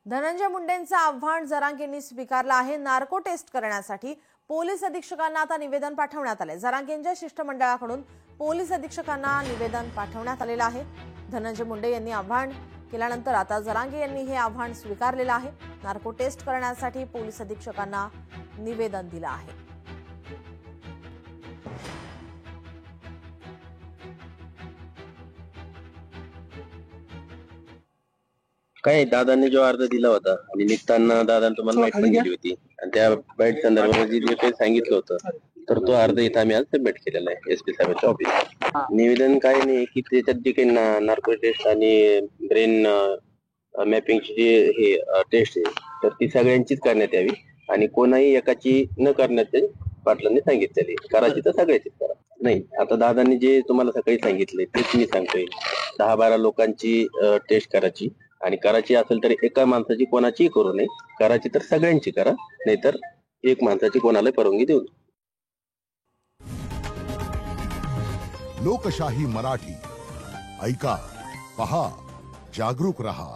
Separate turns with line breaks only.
धनंजय मुंडेंचं आव्हान जरांगेंनी स्वीकारलं आहे। नार्को टेस्ट करण्यासाठी पोलीस अधीक्षकांना आता निवेदन पाठवण्यात आले। जरांगेंच्या शिष्टमंडळाकडून पोलीस अधीक्षकांना निवेदन पाठवण्यात आलेलं आहे। धनंजय मुंडे यांनी आव्हान केल्यानंतर आता जरांगे यांनी हे आव्हान स्वीकारलेलं आहे। नार्को टेस्ट करण्यासाठी पोलीस अधीक्षकांना निवेदन दिलं आहे।
काय दादांनी जो अर्ज दिला होता आणि निघताना दादांनी तुम्हाला माहिती पण दिली होती आणि त्या बाईट संदर्भामध्ये जे काही सांगितलं होतं तर तो अर्ज इथं आम्ही आज सबमिट केलेला आहे एसपी साहेबांच्या ऑफिसला। निवेदन काय नाही की त्याच्यात जे काही नार्को टेस्ट आणि ब्रेन मॅपिंगची जे हे टेस्ट आहे तर ती सगळ्यांचीच करण्यात यावी आणि कोणाही एकाची न करण्यात पाटलांनी सांगितलेली करायची तर सगळ्याचीच करा। नाही आता दादांनी जे तुम्हाला सकाळी सांगितले तेच मी सांगतोय 10-12 लोकांची टेस्ट करायची आणि करायची असेल तर एका माणसाची कोणाचीही करू नये, करायची तर सगळ्यांची करा, नाहीतर एक माणसाची कोणाला परवानगी देऊ नये।
लोकशाही मराठी ऐका, पहा, जागरूक रहा।